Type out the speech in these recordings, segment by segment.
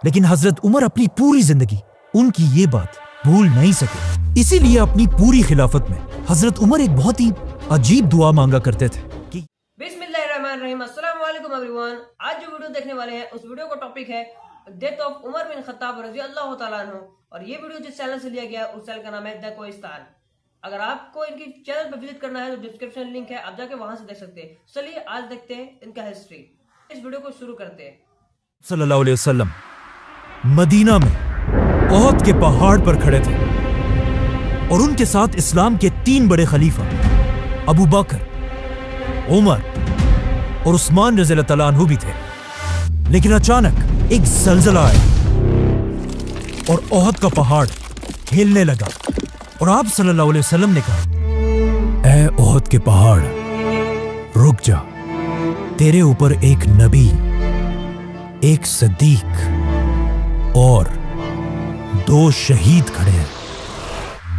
लेकिन हजरत उमर अपनी पूरी जिंदगी उनकी ये बात भूल नहीं सके। इसीलिए अपनी पूरी खिलाफत में हजरत उमर एक बहुत ही अजीब दुआ मांगा करते थे कि बिस्मिल्लाहिर्रहमानिर्रहीम, अस्सलाम वालेकुम एवरीवन। आज जो वीडियो देखने वाले हैं उस वीडियो का टॉपिक है death of Umar bin Khattab रजी अल्लाह तआला अन्हु, और ये वीडियो जिस चैनल से लिया गया है उस चैनल का नाम है द कोहिस्तान। अगर आपको इनकी चैनल पर विजिट करना है तो डिस्क्रिप्शन लिंक है, आप जाके वहां से देख सकते हैं। चलिए आज देखते हैं इनका हिस्ट्री। इस वीडियो को शुरू करते हैं। सल्लल्लाहु अलैहि वसल्लम मदीना में ओहद के पहाड़ पर खड़े थे और उनके साथ इस्लाम के 3 बड़े खलीफा अबू बकर, उमर और उस्मान रज़ी अल्लाह तआला अन्हु भी थे। लेकिन अचानक एक ज़लज़ला आया और ओहद का पहाड़ हिलने लगा और आप सल्लल्लाहु अलैहि वसल्लम ने कहा, ऐ ओहद के पहाड़ रुक जा, तेरे ऊपर एक नबी, एक सदीक और 2 शहीद खड़े हैं।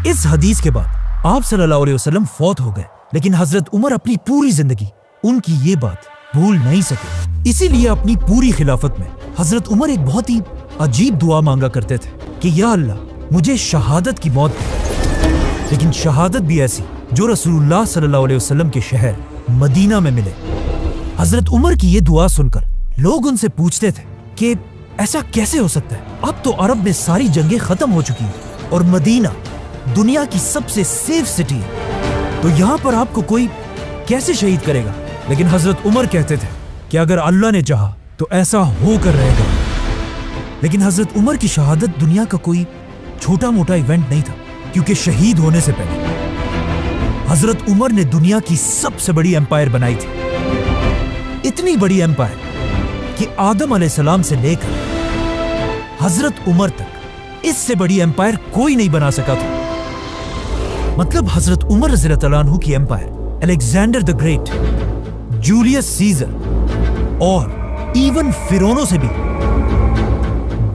इस हदीस के बाद आप सल्लल्लाहु अलैहि वसल्लम फौत हो गए, लेकिन हजरत उमर अपनी पूरी जिंदगी उनकी ये बात भूल नहीं सके। इसीलिए अपनी पूरी खिलाफत में हजरत उमर एक बहुत ही अजीब दुआ मांगा करते थे कि या अल्लाह मुझे शहादत की मौत दे, लेकिन शहादत भी ऐसी जो रसूलुल्लाह सल्लल्लाहु अलैहि वसल्लम के शहर मदीना में मिले। हजरत उमर की ये दुआ सुनकर लोग उनसे पूछते थे कि ऐसा कैसे हो सकता है, अब तो अरब में सारी जंगें खत्म हो चुकी हैं और मदीना दुनिया की सबसे सेफ सिटी है, तो यहाँ पर आपको कोई कैसे शहीद करेगा। लेकिन हजरत उमर कहते थे कि अगर अल्लाह ने चाहा तो ऐसा होकर रहेगा। लेकिन हजरत उमर की शहादत दुनिया का कोई छोटा मोटा इवेंट नहीं था, क्योंकि शहीद होने से पहले हजरत उमर ने दुनिया की सबसे बड़ी एम्पायर बनाई थी। इतनी बड़ी एम्पायर कि आदम अलैहिस्सलाम से लेकर हजरत उमर तक इससे बड़ी एम्पायर कोई नहीं बना सका था। मतलब हजरत उमर रज़ी अल्लाह तआला अन्हु की empire Alexander the Great, Julius Caesar और इवन फिरौनों से भी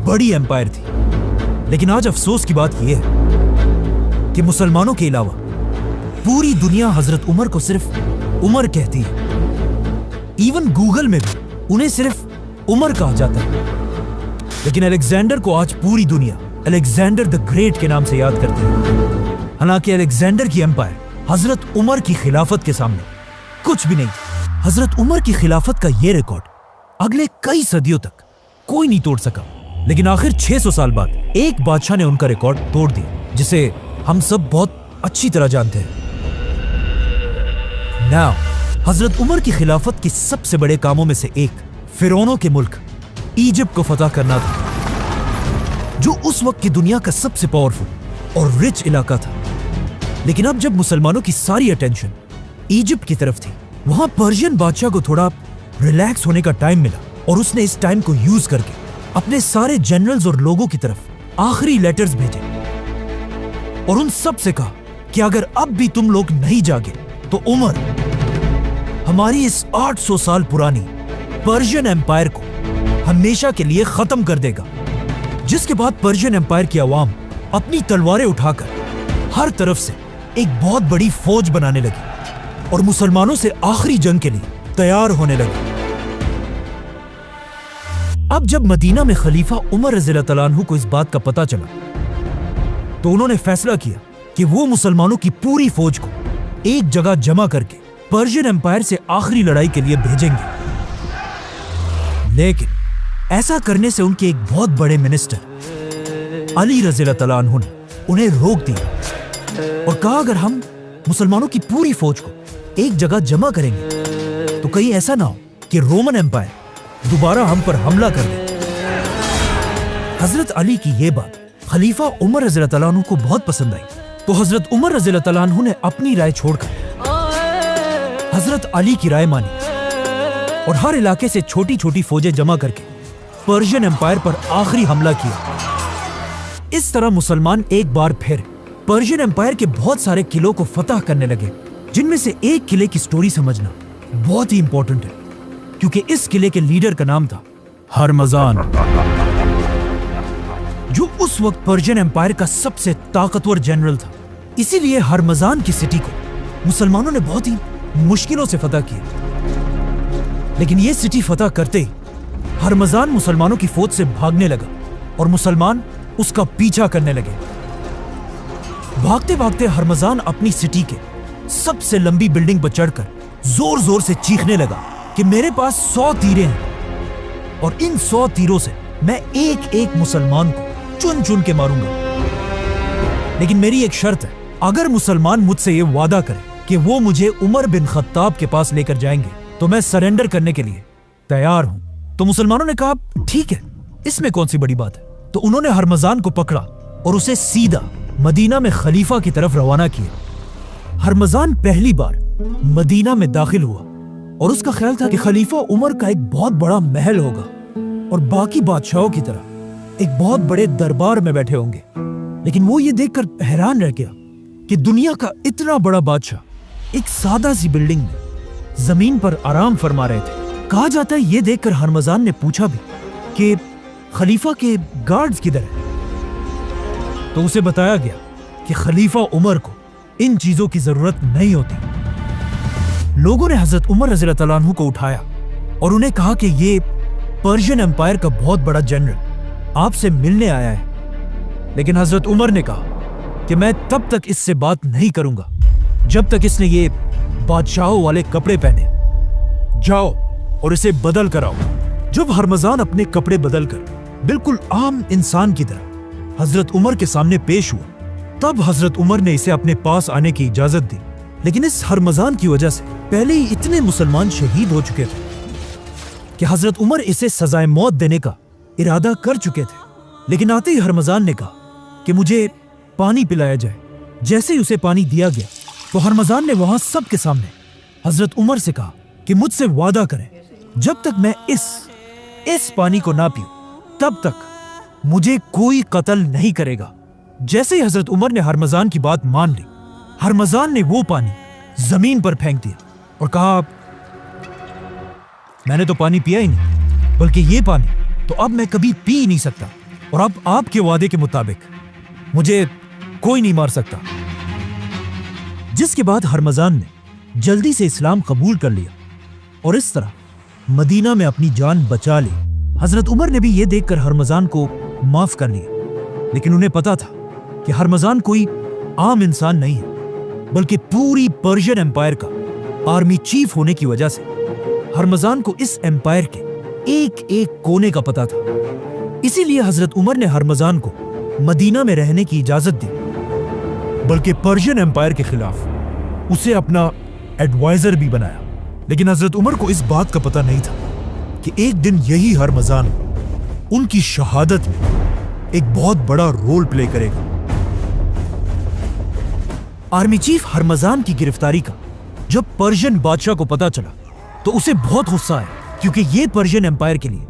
बड़ी एम्पायर थी। लेकिन आज अफसोस की बात यह है कि मुसलमानों के अलावा पूरी दुनिया हजरत उमर को सिर्फ उमर कहती है। इवन गूगल में भी उन्हें सिर्फ उमर कहा जाता है। लेकिन अलेक्जेंडर को आज पूरी दुनिया अलेक्जेंडर द ग्रेट के नाम से याद करते हैं। हालांकि अलेक्जेंडर की एम्पायर हजरत उमर की खिलाफत के सामने कुछ भी नहीं थी। हजरत उमर की खिलाफत का यह रिकॉर्ड अगले कई सदियों तक कोई नहीं तोड़ सका। लेकिन आखिर 600 साल बाद एक बादशाह ने उनका रिकॉर्ड तोड़ दिया, जिसे हम सब बहुत अच्छी तरह जानते हैं। नाउ हजरत उमर की खिलाफत के सबसे बड़े कामों में से एक फिरौनों के मुल्क इजिप्ट को फतह करना था, जो उस वक्त की दुनिया का सबसे पावरफुल और रिच इलाका था। लेकिन अब जब मुसलमानों की सारी अटेंशन इजिप्ट की तरफ थी, वहां पर्शियन बादशाह को थोड़ा रिलैक्स होने का टाइम मिला और उसने इस टाइम को यूज करके अपने सारे जनरल्स और लोगों की तरफ आखिरी लेटर्स भेजे और उन सब से कहा कि अगर अब भी तुम लोग नहीं जागे तो उमर हमारी इस 800 साल पुरानी पर्शियन एम्पायर को हमेशा के लिए खत्म कर देगा। जिसके बाद पर्शियन एम्पायर की आवाम अपनी तलवारें उठाकर हर तरफ से एक बहुत बड़ी फौज बनाने लगी और मुसलमानों से आखिरी जंग के लिए तैयार होने लगी। अब जब मदीना में खलीफा उमर रज़ी अल्लाह तआला अन्हु को इस बात का पता चला, तो उन्होंने फैसला किया कि वो मुसलमानों की पूरी फौज को एक जगह जमा करके पर्शियन एम्पायर से आखिरी लड़ाई के लिए भेजेंगे। लेकिन ऐसा करने से उनके एक बहुत बड़े मिनिस्टर अली रज़ी अल्लाह तआला अन्हु ने उन्हें रोक दिया और कहा, अगर हम मुसलमानों की पूरी फौज को एक जगह जमा करेंगे तो कहीं ऐसा ना हो कि रोमन एम्पायर दोबारा हम पर हमला कर दे। हजरत अली की यह बात खलीफा उमर रज़ी अल्लाह तआला अन्हु को बहुत पसंद आई, तो हजरत उमर रज़ी अल्लाह तआला अन्हु ने अपनी राय छोड़कर हजरत अली की राय मानी और हर इलाके से छोटी छोटी फौजें जमा करके पर्शियन एम्पायर पर आखिरी हमला किया। इस तरह मुसलमान एक बार फिर पर्शियन एम्पायर के बहुत सारे किलों को फतह करने लगे, जिनमें से एक किले की स्टोरी समझना बहुत ही इंपॉर्टेंट है, क्योंकि इस किले के लीडर का नाम था हरमजान, जो उस वक्त पर्शियन एम्पायर का सबसे ताकतवर जनरल था। इसीलिए हरमजान की सिटी को मुसलमानों ने बहुत ही मुश्किलों से फतह किया। लेकिन ये सिटी फतह करते ही हरमजान मुसलमानों की फौज से भागने लगा और मुसलमान उसका पीछा करने लगे। भागते भागते हरमजान अपनी सिटी के सबसे लंबी बिल्डिंग पर चढ़कर जोर जोर से चीखने लगा कि मेरे पास 100 तीरें हैं और इन 100 तीरों से मैं एक एक मुसलमान को चुन चुन के मारूंगा। लेकिन मेरी एक शर्त है, अगर मुसलमान मुझसे ये वादा करे कि वो मुझे उमर बिन खत्ताब के पास लेकर जाएंगे तो मैं सरेंडर करने के लिए तैयार हूं। तो मुसलमानों ने कहा ठीक है, इसमें कौन सी बड़ी बात है। तो उन्होंने हरमजान को पकड़ा और उसे सीधा मदीना में खलीफा की तरफ रवाना किया। हरमजान पहली बार मदीना में दाखिल हुआ और उसका ख्याल था कि खलीफा उमर का एक बहुत बड़ा महल होगा और बाकी बादशाहों की तरह एक बहुत बड़े दरबार में बैठे होंगे। लेकिन वो ये देखकर हैरान रह गया कि दुनिया का इतना बड़ा बादशाह एक सादा सी बिल्डिंग में जमीन पर आराम फरमा रहे थे। कहा जाता है ये देखकर हरमजान ने पूछा भी कि खलीफा के गार्ड्स किधर हैं? तो उसे बताया गया कि खलीफा उमर को इन चीजों की जरूरत नहीं होती। लोगों ने हजरत उमर रज़ियल्लाहु तआला अन्हु को उठाया और उन्हें कहा कि ये पर्शियन एम्पायर का बहुत बड़ा जनरल आपसे मिलने आया है। लेकिन हजरत उमर ने कहा कि मैं तब तक इससे बात नहीं करूंगा जब तक इसने ये बादशाहों वाले कपड़े पहने। जाओ और इसे बदल कर आओ। जब हरमजान अपने कपड़े बदलकर बिल्कुल आम इंसान की तरह हजरत उमर के सामने पेश हुआ, तब हजरत उमर ने इसे अपने पास आने की इजाजत दी। लेकिन इस हरमजान की वजह से पहले ही इतने मुसलमान शहीद हो चुके थे कि हजरत उमर इसे सजाए मौत देने का इरादा कर चुके थे। लेकिन आते ही हरमजान ने कहा कि मुझे पानी पिलाया जाए। जैसे ही उसे पानी दिया गया तो हरमजान ने वहां सबके सामने हजरत उमर से कहा कि मुझसे वादा करें जब तक मैं इस पानी को ना पीऊं तब तक मुझे कोई कत्ल नहीं करेगा। जैसे ही हजरत उमर ने हरमजान की बात मान ली, हरमजान ने वो पानी जमीन पर फेंक दिया और कहा मैंने तो पानी पिया ही नहीं, बल्कि ये पानी तो अब मैं कभी पी ही नहीं सकता और अब आपके वादे के मुताबिक मुझे कोई नहीं मार सकता। जिसके बाद हरमजान ने जल्दी से इस्लाम कबूल कर लिया और इस तरह मदीना में अपनी जान बचा ली। हजरत उमर ने भी ये देखकर हरमजान को माफ कर लिया। लेकिन उन्हें पता था कि हरमजान कोई आम इंसान नहीं है, बल्कि पूरी पर्शियन एम्पायर का आर्मी चीफ होने की वजह से हरमजान को इस एम्पायर के एक एक कोने का पता था। इसीलिए हजरत उमर ने हरमजान को मदीना में रहने की इजाजत दी, बल्कि पर्शियन एम्पायर के खिलाफ उसे अपना एडवाइजर भी बनाया। लेकिन हजरत उमर को इस बात का पता नहीं था कि एक दिन यही हरमजान उनकी शहादत में एक बहुत बड़ा रोल प्ले करेगा। आर्मी चीफ हरमजान की गिरफ्तारी का जब पर्शियन बादशाह को पता चला तो उसे बहुत गुस्सा आया, क्योंकि ये पर्शियन एम्पायर के लिए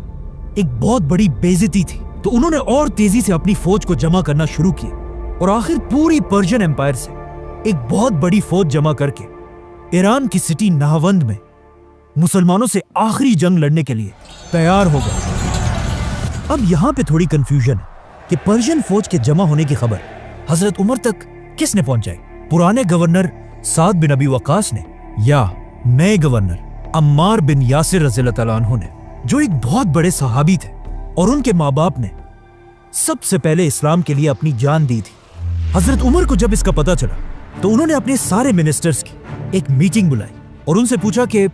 एक बहुत बड़ी बेइज्जती थी। तो उन्होंने और तेजी से अपनी फौज को जमा करना शुरू किया और आखिर पूरी पर्शियन एम्पायर से एक बहुत बड़ी फौज जमा करके ईरान की सिटी नाहवंद में मुसलमानों से आखिरी जंग लड़ने के लिए तैयार हो गए। अब यहां पे थोड़ी कंफ्यूजन है कि पर्शियन फौज के जमा होने की खबर हजरत उमर तक किसने पहुंचाई? पुराने गवर्नर साद बिन अबी वक्कास ने या नए गवर्नर अम्मार बिन यासिर रज़ियल्लाहु तआला अन्हु ने, जो एक बहुत बड़े सहाबी थे और उनके माँ बाप ने सबसे पहले इस्लाम के लिए अपनी जान दी थी। हजरत उमर को जब इसका पता चला तो उन्होंने अपने सारे मिनिस्टर्स की एक मीटिंग बुलाई और उनसे पूछा कि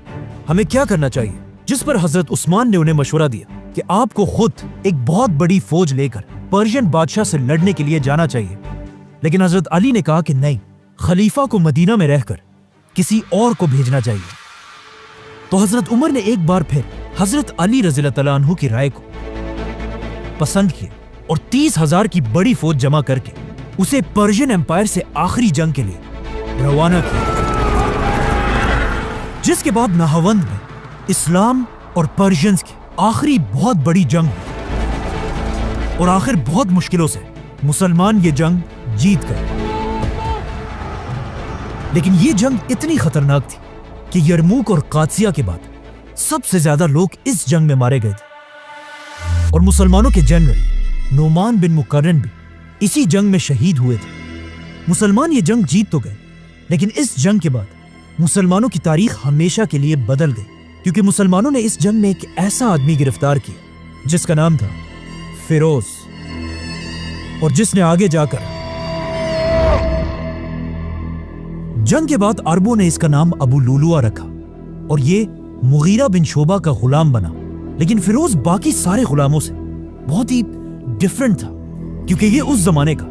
हमें क्या करना चाहिए। जिस पर हजरत उस्मान ने उन्हें मशवरा दिया कि आपको खुद एक बहुत बड़ी फौज लेकर पर्शियन बादशाह से लड़ने के लिए जाना चाहिए। लेकिन हजरत अली ने कहा कि नहीं, खलीफा को मदीना में रहकर किसी और को भेजना चाहिए। तो हजरत उमर ने एक बार फिर हजरत अली रज़ियल्लाहु तआला अन्हु की राय को पसंद किया और 30,000 की बड़ी फौज जमा करके उसे पर्शियन एम्पायर से आखिरी जंग के लिए रवाना किया। जिसके बाद नाहवंद में इस्लाम और पर्शियंस की आखिरी बहुत बड़ी जंग हुई और आखिर बहुत मुश्किलों से मुसलमान ये जंग जीत गए। लेकिन ये जंग इतनी खतरनाक थी कि यरमूक और कादसिया के बाद सबसे ज्यादा लोग इस जंग में मारे गए थे और मुसलमानों के जनरल नोमान बिन मुकर्रन भी इसी जंग में शहीद हुए थे। मुसलमान ये जंग जीत तो गए, लेकिन इस जंग के बाद मुसलमानों की तारीख हमेशा के लिए बदल गई, क्योंकि मुसलमानों ने इस जंग में एक ऐसा आदमी गिरफ्तार किया जिसका नाम था फिरोज, और जिसने आगे जाकर जंग के बाद अरबों ने इसका नाम अबू लुलुआ रखा और ये मुगीरा बिन शोबा का गुलाम बना। लेकिन फिरोज बाकी सारे गुलामों से बहुत ही डिफरेंट था, क्योंकि ये उस जमाने का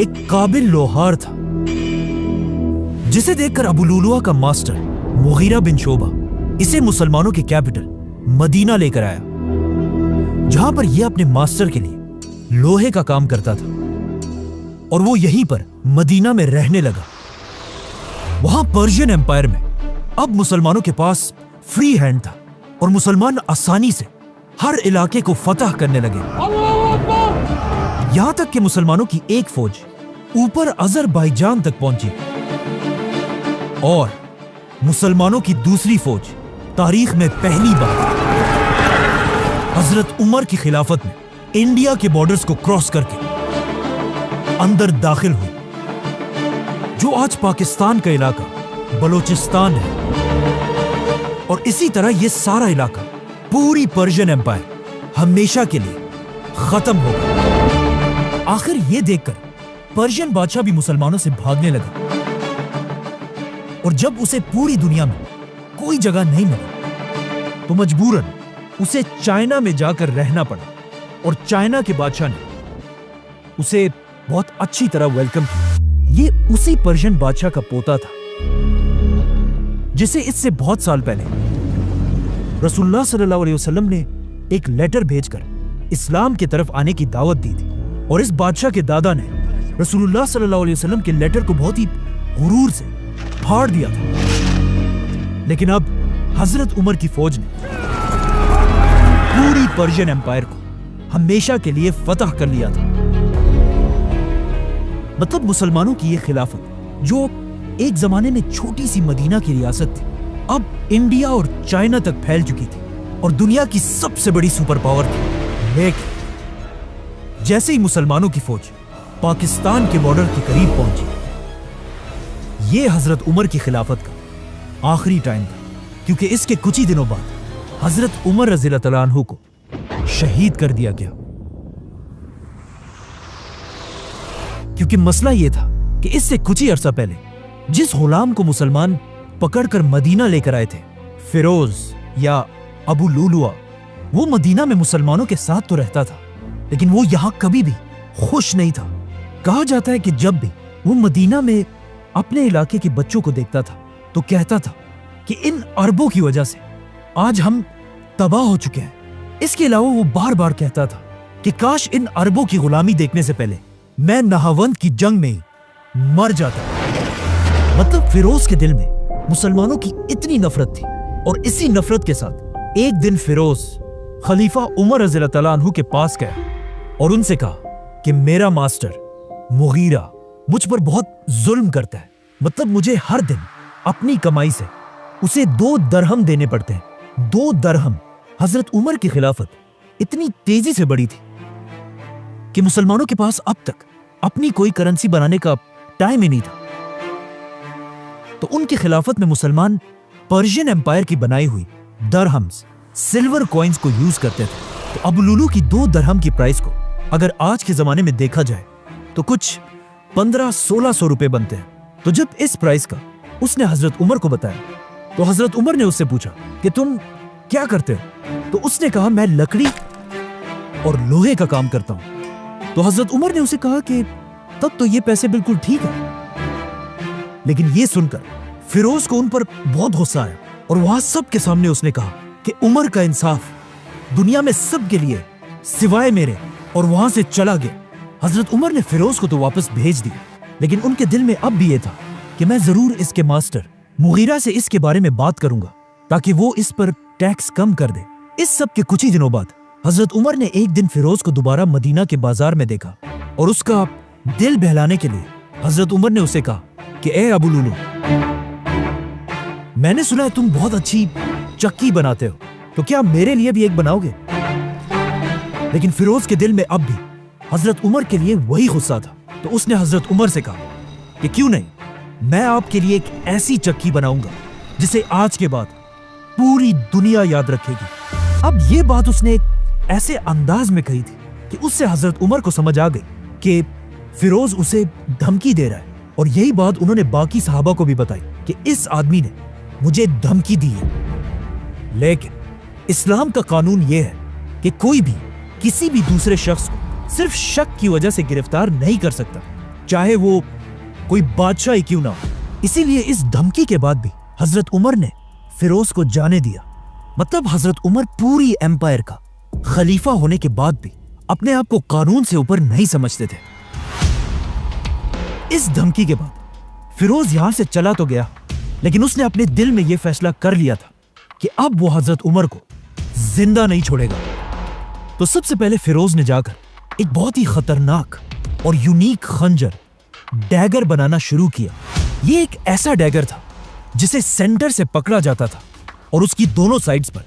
एक काबिल लोहार था, जिसे देखकर अबू लुलुआ का मास्टर मुगीरा बिन शोबा इसे मुसलमानों के कैपिटल मदीना लेकर आया, जहां पर यह अपने मास्टर के लिए लोहे का काम करता था। और वो यहीं पर मदीना में रहने लगा। वहां पर्शियन एम्पायर में अब मुसलमानों के पास फ्री हैंड था और मुसलमान आसानी से हर इलाके को फतह करने लगे। यहां तक कि मुसलमानों की एक फौज ऊपर अजरबैजान तक पहुंची और मुसलमानों की दूसरी फौज तारीख में पहली बार हजरत उमर की खिलाफत में इंडिया के बॉर्डर्स को क्रॉस करके अंदर दाखिल हुई, जो आज पाकिस्तान का इलाका बलोचिस्तान है। और इसी तरह यह सारा इलाका पूरी पर्शियन एम्पायर हमेशा के लिए खत्म हो गया। आखिर यह देखकर पर्शियन बादशाह भी मुसलमानों से भागने लगा, और जब उसे पूरी दुनिया में कोई जगह नहीं मिली तो मजबूरन उसे चाइना में जाकर रहना पड़ा। और चाइना के बादशाह ने उसे बहुत अच्छी तरह वेलकम किया। ये उसी पर्शियन बादशाह का पोता था जिसे इससे बहुत साल पहले रसूलुल्लाह सल्लल्लाहु अलैहि वसल्लम ने एक लेटर भेजकर इस्लाम की तरफ आने की दावत दी थी। और इस बादशाह के दादा ने रसूलुल्लाह सल्लल्लाहु अलैहि वसल्लम के लेटर को बहुत ही गुरूर से फाड़ दिया था। लेकिन अब हजरत उमर की फौज ने पूरी पर्शियन एम्पायर को हमेशा के लिए फतह कर लिया था। मतलब मुसलमानों की यह खिलाफत, जो एक जमाने में छोटी सी मदीना की रियासत थी, अब इंडिया और चाइना तक फैल चुकी थी और दुनिया की सबसे बड़ी सुपर पावर थी। लेकिन जैसे ही मुसलमानों की फौज पाकिस्तान के बॉर्डर के करीब पहुंची, यह हजरत उमर की खिलाफत का आखिरी टाइम था, क्योंकि इसके कुछ ही दिनों बाद हजरत उमर रज़ियल्लाहु तआला अन्हु को शहीद कर दिया गया। क्योंकि मसला यह था कि इससे कुछ ही अरसा पहले जिस गुलाम को मुसलमान पकड़कर मदीना लेकर आए थे, फिरोज या अबू लुलुआ, वो मदीना में मुसलमानों के साथ तो रहता था, लेकिन वो यहां कभी भी खुश नहीं था। कहा जाता है कि जब भी वो मदीना में अपने इलाके के बच्चों को देखता था तो कहता था कि इन अरबों की वजह से आज हम तबाह हो चुके हैं। इसके अलावा वो बार बार कहता था कि काश इन अरबों की गुलामी देखने से पहले मैं नहावंद की जंग में ही मर जाता। मतलब फिरोज के दिल में मुसलमानों की इतनी नफरत थी। और इसी नफरत के साथ एक दिन फिरोज खलीफा उमर रज़ियल्लाहु तआला अन्हु के पास गया और उनसे कहा कि मेरा मास्टर मुगीरा मुझ पर बहुत जुल्म करता है। मतलब मुझे हर दिन अपनी कमाई से उसे 2 दरहम देने पड़ते हैं। 2 दरहम। हजरत उमर की खिलाफत इतनी तेजी से बढ़ी थी कि मुसलमानों के पास अब तक अपनी कोई करेंसी बनाने का टाइम ही नहीं था। तो उनकी खिलाफत में मुसलमान पर्शियन एम्पायर की बनाई हुई दरहम्स, सिल्वर कॉइन्स को यूज करते थे। तो अबू लुलु की 2 दरहम की प्राइस को अगर आज के जमाने में देखा जाए तो कुछ 1500-1600 रुपए बनते हैं। तो जब इस प्राइस का उसने हजरत उमर को बताया तो हजरत उमर ने उससे पूछा कि तुम क्या करते हो? तो उसने कहा मैं लकड़ी और लोहे का काम करता हूं। तो हजरत उमर ने उसे कहा कि तब तो ये पैसे बिल्कुल ठीक है। लेकिन ये सुनकर फिरोज को उन पर बहुत गुस्सा आया और वहां सबके सामने उसने कहा कि उमर का इंसाफ दुनिया में सबके लिए सिवाय मेरे, और वहां से चला गया। हजरत उमर ने फिरोज को तो वापस भेज दिया, लेकिन उनके दिल में अब भी ये था कि मैं जरूर इसके मास्टर मुगीरा से इसके बारे में बात करूंगा ताकि वो इस पर टैक्स कम कर दे। इस सब के कुछ ही दिनों बाद हजरत उमर ने एक दिन फिरोज को दोबारा मदीना के बाजार में देखा और उसका दिल बहलाने के लिए हजरत उमर ने उसे कहा कि ए अबू लुलु, मैंने सुना है तुम बहुत अच्छी चक्की बनाते हो, तो क्या मेरे लिए भी एक बनाओगे? लेकिन फिरोज के दिल में अब भी हजरत उमर के लिए वही गुस्सा था। तो उसने हजरत उमर से कहा कि क्यों नहीं, मैं आपके लिए एक ऐसी चक्की बनाऊंगा जिसे आज के बाद पूरी दुनिया याद रखेगी। अब ये बात उसने एक ऐसे अंदाज में कही थी कि उससे हजरत उमर को समझ आ गई कि फिरोज उसे धमकी दे रहा है, और यही बात उन्होंने बाकी सहाबा को भी बताई कि इस आदमी ने मुझे धमकी दी है। लेकिन इस्लाम का कानून यह है कि कोई भी किसी भी दूसरे शख्स को सिर्फ शक की वजह से गिरफ्तार नहीं कर सकता, चाहे वो कोई बादशाह ही क्यों ना हो। इसीलिए इस धमकी के बाद भी हजरत उमर ने फिरोज को जाने दिया। मतलब हजरत उमर पूरी एम्पायर का खलीफा होने के बाद भी अपने आप को कानून से ऊपर नहीं समझते थे। इस धमकी के बाद फिरोज यहां से चला तो गया, लेकिन उसने अपने दिल में यह फैसला कर लिया था कि अब वो हजरत उमर को जिंदा नहीं छोड़ेगा। तो सबसे पहले फिरोज ने जाकर एक बहुत ही खतरनाक और यूनिक खंजर डैगर बनाना शुरू किया। ये एक ऐसा डैगर था जिसे सेंटर से पकड़ा जाता था और उसकी दोनों साइड्स पर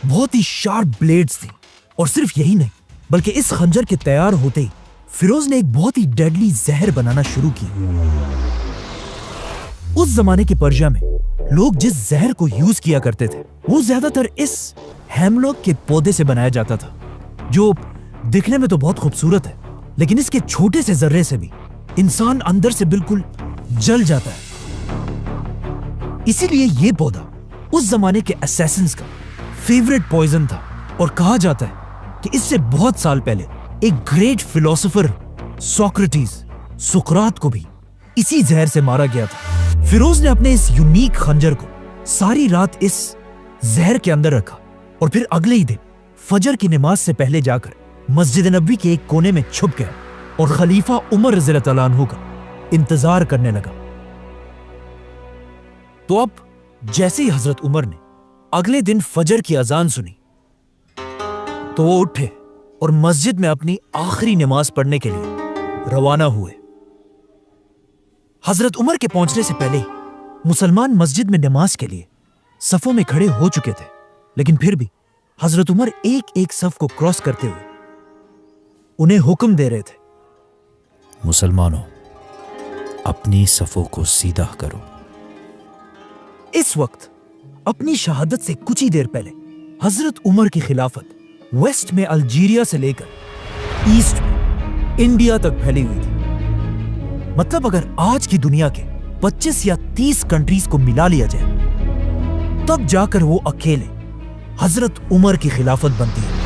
बहुत ही शार्प ब्लेड्स थी। और सिर्फ यही नहीं, बल्कि इस खंजर के तैयार होते ही फिरोज ने एक बहुत ही डेडली जहर बनाना शुरू किया। उस जमाने के पर्शिया में लोग जिस जहर को यूज किया करते थे वो ज्यादातर इस हेमलॉक के पौधे से बनाया जाता था, जो दिखने में तो बहुत खूबसूरत है, लेकिन इसके छोटे से जर्रे से भी इंसान अंदर से बिल्कुल जल जाता है। इसीलिए यह पौधा उस जमाने के असैसिन्स का फेवरेट पॉइजन था, और कहा जाता है कि इससे बहुत साल पहले एक ग्रेट फिलोसोफर सोक्रेटिस सुकरात को भी इसी जहर से मारा गया था। फिरोज ने अपने इस यूनिक खंजर को सारी रात इस जहर के अंदर रखा, और फिर अगले ही दिन फजर की नमाज से पहले जाकर मस्जिद नबी के एक कोने में छुप गया और खलीफा उमर रज़ियल्लाहु ताला अन्हु का इंतजार करने लगा। तो अब जैसे ही हजरत उमर ने अगले दिन फजर की अजान सुनी तो वो उठे और मस्जिद में अपनी आखिरी नमाज पढ़ने के लिए रवाना हुए। हजरत उमर के पहुंचने से पहले ही मुसलमान मस्जिद में नमाज के लिए सफों में खड़े हो चुके थे, लेकिन फिर भी हजरत उमर एक एक सफ को क्रॉस करते हुए उन्हें हुक्म दे रहे थे, मुसलमानों, अपनी सफों को सीधा करो। इस वक्त अपनी शहादत से कुछ ही देर पहले हजरत उमर की खिलाफत वेस्ट में अल्जीरिया से लेकर ईस्ट में इंडिया तक फैली हुई थी। मतलब अगर आज की दुनिया के 25 या 30 कंट्रीज को मिला लिया जाए तब जाकर वो अकेले हजरत उमर की खिलाफत बनती है।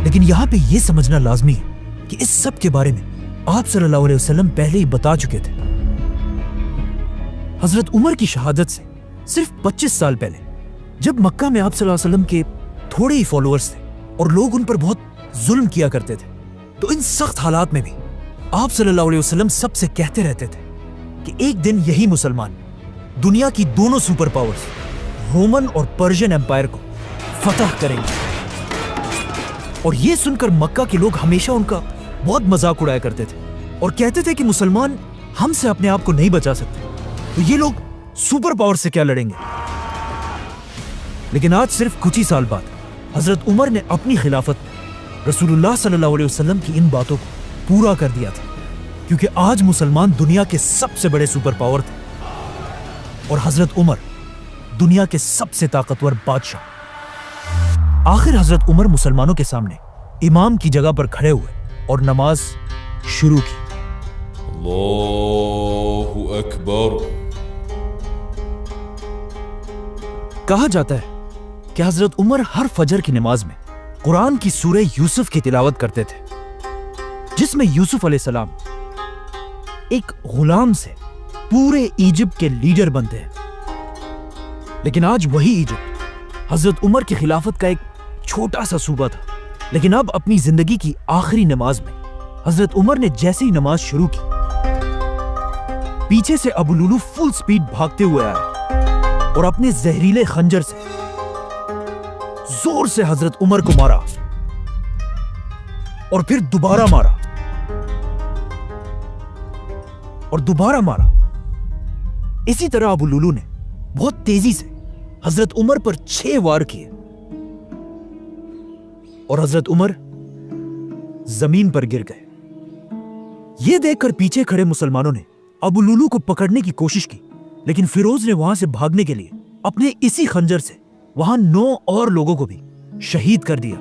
लेकिन यहां पे ये समझना लाजमी है कि इस सब के बारे में आप सल्लल्लाहु अलैहि वसल्लम पहले ही बता चुके थे। हजरत उमर की शहादत से सिर्फ 25 साल पहले, जब मक्का में आप सल्लल्लाहु अलैहि वसल्लम के थोड़े ही फॉलोअर्स थे और लोग उन पर बहुत जुल्म किया करते थे, तो इन सख्त हालात में भी आप सल्लल्लाहु अलैहि वसल्लम सबसे कहते रहते थे कि एक दिन यही मुसलमान दुनिया की दोनों सुपर पावर्स रोमन और पर्शियन एम्पायर को फतह करेंगे। और ये सुनकर मक्का के लोग हमेशा उनका बहुत मजाक उड़ाया करते थे और कहते थे कि मुसलमान हमसे अपने आप को नहीं बचा सकते, तो ये लोग सुपर पावर से क्या लड़ेंगे। लेकिन आज सिर्फ कुछ ही साल बाद हजरत उमर ने अपनी खिलाफत में रसूलुल्लाह सल्लल्लाहु अलैहि वसल्लम की इन बातों को पूरा कर दिया था, क्योंकि आज मुसलमान दुनिया के सबसे बड़े सुपर पावर थे और हजरत उमर दुनिया के सबसे ताकतवर बादशाह। आखिर हजरत उमर मुसलमानों के सामने इमाम की जगह पर खड़े हुए और नमाज शुरू की। अल्लाहु अकबर। कहा जाता है कि हजरत उमर हर फजर की नमाज में कुरान की सूरह यूसुफ की तिलावत करते थे, जिसमें यूसुफ अलैहिस्सलाम एक गुलाम से पूरे इजिप्ट के लीडर बनते हैं। लेकिन आज वही इजिप्ट हजरत उमर की खिलाफत का एक छोटा सा सूबा था। लेकिन अब अपनी जिंदगी की आखिरी नमाज में हजरत उमर ने जैसे ही नमाज शुरू की, पीछे से अबू लुलू फुल स्पीड भागते हुए आया और अपने जहरीले खंजर से जोर से हजरत उमर को मारा और फिर दोबारा मारा और दोबारा मारा। इसी तरह अबू लुलू ने बहुत तेजी से हजरत उमर पर 6 वार किए और हजरत उमर जमीन पर गिर गए। यह देखकर पीछे खड़े मुसलमानों ने अबू लुलू को पकड़ने की कोशिश की, लेकिन फिरोज ने वहां से भागने के लिए अपने इसी खंजर से वहां 9 और लोगों को भी शहीद कर दिया।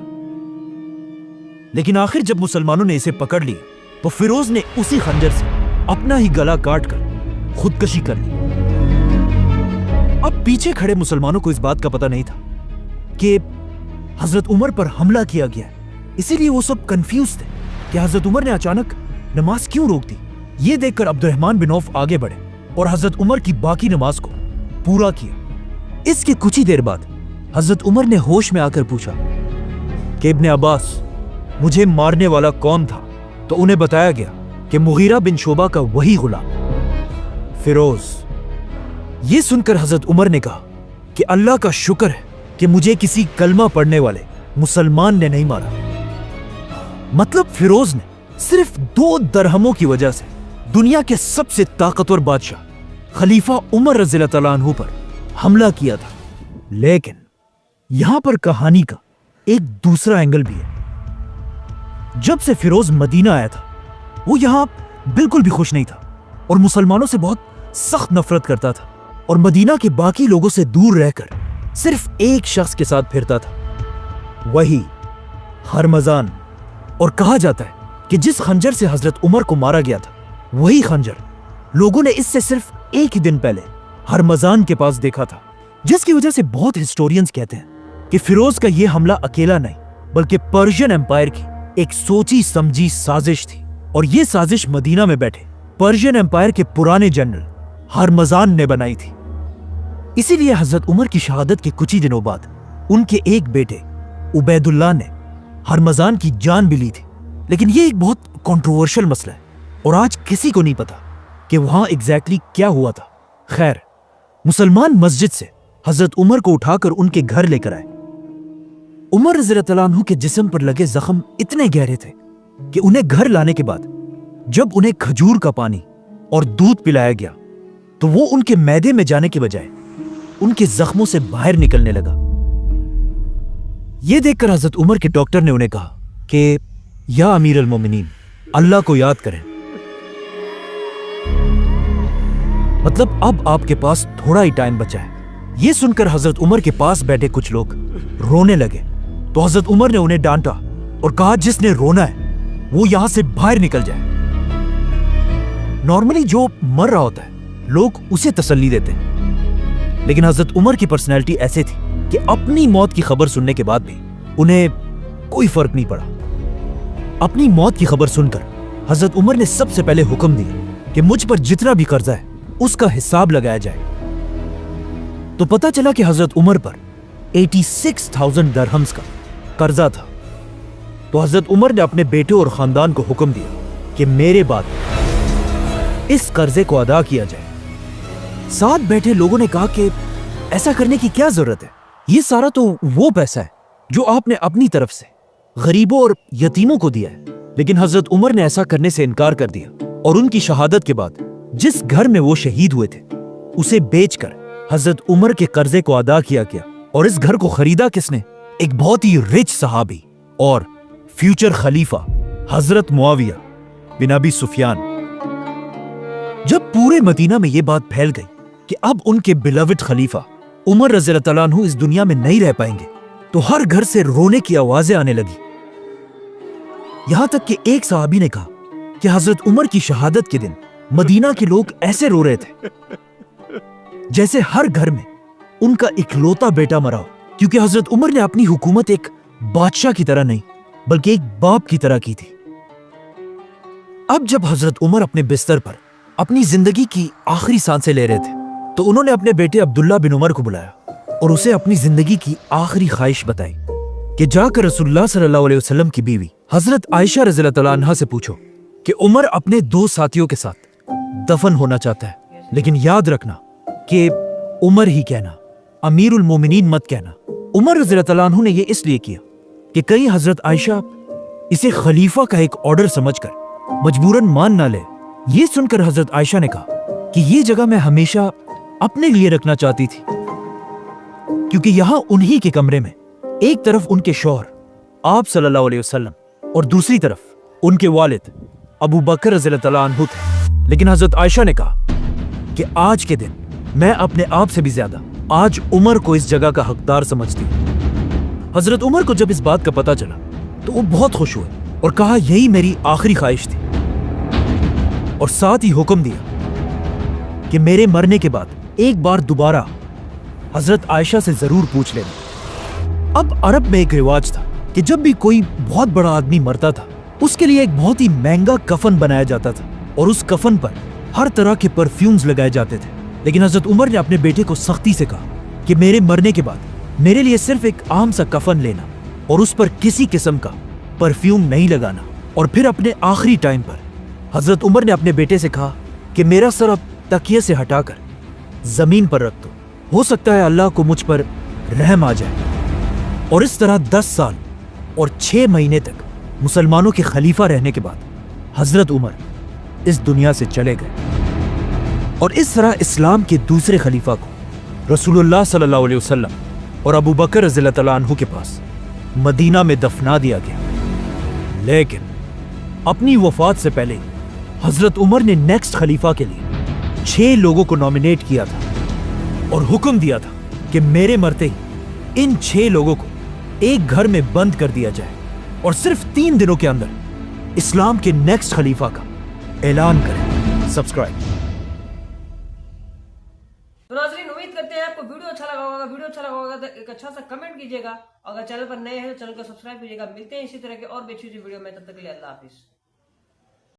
लेकिन आखिर जब मुसलमानों ने इसे पकड़ लिया तो फिरोज ने उसी खंजर से अपना ही गला काट कर खुदकशी कर ली। अब पीछे खड़े मुसलमानों को इस बात का पता नहीं था कि हजरत उमर पर हमला किया गया है, इसीलिए वो सब कंफ्यूज थे कि हजरत उमर ने अचानक नमाज क्यों रोक दी। ये देखकर अब्दुर्रहमान बिन औफ आगे बढ़े और हजरत उमर की बाकी नमाज को पूरा किया। इसके कुछ ही देर बाद हजरत उमर ने होश में आकर पूछा कि इब्ने अब्बास, मुझे मारने वाला कौन था? तो उन्हें बताया गया कि मुगीरा बिन शोबा का वही गुलाम फिरोज। यह सुनकर हजरत उमर ने कहा कि अल्लाह का शुक्र है कि मुझे किसी कलमा पढ़ने वाले मुसलमान ने नहीं मारा। मतलब फिरोज ने सिर्फ 2 दरहमों की वजह से दुनिया के सबसे ताकतवर बादशाह खलीफा उमर रज़ियल्लाहु तआला अन्हु पर हमला किया था। लेकिन यहां पर कहानी का एक दूसरा एंगल भी है। जब से फिरोज मदीना आया था वो यहां बिल्कुल भी खुश नहीं था और मुसलमानों से बहुत सख्त नफरत करता था और मदीना के बाकी लोगों से दूर रहकर सिर्फ एक शख्स के साथ फिरता था, वही हरमजान। और कहा जाता है कि जिस खंजर से हजरत उमर को मारा गया था वही खंजर लोगों ने इससे सिर्फ एक ही दिन पहले हरमजान के पास देखा था, जिसकी वजह से बहुत हिस्टोरियंस कहते हैं कि फिरोज का यह हमला अकेला नहीं बल्कि पर्शियन एम्पायर की एक सोची समझी साजिश थी। और यह साजिश मदीना में बैठे पर्शियन एम्पायर के पुराने जनरल हरमजान ने बनाई थी। इसीलिए हजरत उमर की शहादत के कुछ ही दिनों बाद उनके एक बेटे उबैदुल्लाह ने हरमजान की जान भी ली थी। लेकिन यह एक बहुत कंट्रोवर्शियल मसला है और आज किसी को नहीं पता कि वहां एग्जैक्टली क्या हुआ था। खैर, मुसलमान मस्जिद से हजरत उमर को उठाकर उनके घर लेकर आए। उमर रज़ियल्लाहु तआला अन्हु के जिस्म पर लगे जख्म इतने गहरे थे कि उन्हें घर लाने के बाद जब उन्हें खजूर का पानी और दूध पिलाया गया तो वो उनके मैदे में जाने के बजाय उनके जख्मों से बाहर निकलने लगा। यह देखकर हजरत उमर के डॉक्टर ने उन्हें कहा कि या अमीर अल मोमिनीन, अल्लाह को याद करें। मतलब अब आपके पास थोड़ा ही टाइम बचा है। यह सुनकर हजरत उमर के पास बैठे कुछ लोग रोने लगे तो हजरत उमर ने उन्हें डांटा और कहा, जिसने रोना है वो यहां से बाहर निकल जाए। नॉर्मली जो मर रहा होता है लोग उसे तसल्ली देते हैं, लेकिन हजरत उमर की पर्सनैलिटी ऐसे थी कि अपनी मौत की खबर सुनने के बाद भी उन्हें कोई फर्क नहीं पड़ा। अपनी मौत की खबर सुनकर हजरत उमर ने सबसे पहले हुक्म दिया कि मुझ पर जितना भी कर्जा है उसका हिसाब लगाया जाए। तो पता चला कि हजरत उमर पर 86,000 दरहम्स का कर्जा था। तो हजरत उमर ने अपने बेटे और खानदान को हुक्म दिया कि मेरे बाद इस कर्जे को अदा किया जाए। साथ बैठे लोगों ने कहा कि ऐसा करने की क्या जरूरत है, ये सारा तो वो पैसा है जो आपने अपनी तरफ से गरीबों और यतीमों को दिया है। लेकिन हजरत उमर ने ऐसा करने से इनकार कर दिया और उनकी शहादत के बाद जिस घर में वो शहीद हुए थे उसे बेचकर हजरत उमर के कर्जे को अदा किया गया। और इस घर को खरीदा किसने? एक बहुत ही रिच सहाबी और फ्यूचर खलीफा हजरत मुआविया बिन अबी सुफियान। जब पूरे मदीना में यह बात फैल गई कि अब उनके बिलवड खलीफा उमर रज़ियल्लाहु तआला अन्हु इस दुनिया में नहीं रह पाएंगे तो हर घर से रोने की आवाजें आने लगी। यहां तक कि एक सहाबी ने कहा कि हजरत उमर की शहादत के दिन मदीना के लोग ऐसे रो रहे थे जैसे हर घर में उनका इकलौता बेटा मरा हो, क्योंकि हजरत उमर ने अपनी हुकूमत एक बादशाह की तरह नहीं बल्कि एक बाप की तरह की थी। अब जब हजरत उमर अपने बिस्तर पर अपनी जिंदगी की आखिरी सांसें ले रहे थे तो उन्होंने अपने बेटे अब्दुल्ला बिन उमर को बुलाया और उसे अपनी जिंदगी की आखिरी ख्वाहिश बताई कि जाकर रसूलुल्लाह सल्लल्लाहु अलैहि वसल्लम की बीवी हजरत आयशा रज़ियल्लाहु तआला अन्हा से पूछो कि उमर अपने 2 साथियों के साथ दफन होना चाहता है, लेकिन याद रखना कि उमर ही कहना, अमीरुल मोमिनीन मत कहना। उमर रज़ियल्लाहु तआला अन्हु ने यह इसलिए किया कि कहीं हजरत आयशा इसे खलीफा का एक ऑर्डर समझकर मजबूरन मान ना ले। यह सुनकर हजरत आयशा ने कहा कि यह जगह मैं हमेशा अपने लिए रखना चाहती थी, क्योंकि यहां उन्हीं के कमरे में एक तरफ उनके शौहर आप सल्लल्लाहु अलैहि वसल्लम और दूसरी तरफ उनके वालिद अबू बकर रज़ियल्लाहु तआला अन्हु थे। लेकिन हजरत आयशा ने कहा कि आज के दिन मैं अपने आप से भी ज्यादा आज उमर को इस जगह का हकदार समझती। हजरत उमर को जब इस बात का पता चला तो वो बहुत खुश हुए और कहा यही मेरी आखिरी ख्वाहिश थी, और साथ ही हुक्म दिया कि मेरे मरने के बाद एक बार दोबारा हजरत आयशा से जरूर पूछ लेना। अब अरब में एक रिवाज था कि जब भी कोई बहुत बड़ा आदमी मरता था उसके लिए एक बहुत ही महंगा कफन बनाया जाता था और उस कफन पर हर तरह के परफ्यूम्स लगाए जाते थे। लेकिन हजरत उमर ने अपने बेटे को सख्ती से कहा कि मेरे मरने के बाद मेरे लिए सिर्फ एक आम सा कफन लेना और उस पर किसी किस्म का परफ्यूम नहीं लगाना। और फिर अपने आखिरी टाइम पर हजरत उमर ने अपने बेटे से कहा कि मेरा सर अब तकिए से हटाकर जमीन पर रख दो, हो सकता है अल्लाह को मुझ पर रहम आ जाए। और इस तरह 10 साल और 6 महीने तक मुसलमानों के खलीफा रहने के बाद हजरत उमर इस दुनिया से चले गए। और इस तरह इस्लाम के दूसरे खलीफा को रसूलुल्लाह सल्लल्लाहु अलैहि वसल्लम और अबू बकर रज़ियल्लाहु तआला अन्हु के पास मदीना में दफना दिया गया। लेकिन अपनी वफात से पहले हजरत उमर ने नेक्स्ट खलीफा के लिए 6 लोगों को नॉमिनेट किया था और हुक्म दिया था कि मेरे मरते ही इन 6 लोगों को एक घर में बंद कर दिया जाए और सिर्फ 3 दिनों के अंदर इस्लाम के नेक्स्ट खलीफा का ऐलान करें। सब्सक्राइब। तो नाज़रीन, उम्मीद करते हैं आपको वीडियो अच्छा लगा होगा। वीडियो अच्छा लगा होगा तो एक अच्छा सा कमेंट कीजिएगा। अगर चैनल पर नए हैं तो चैनल को सब्सक्राइब कीजिएगा। मिलते हैं इसी तरह के और भी अच्छी वीडियो में, तब तक के लिए अल्लाह हाफिज।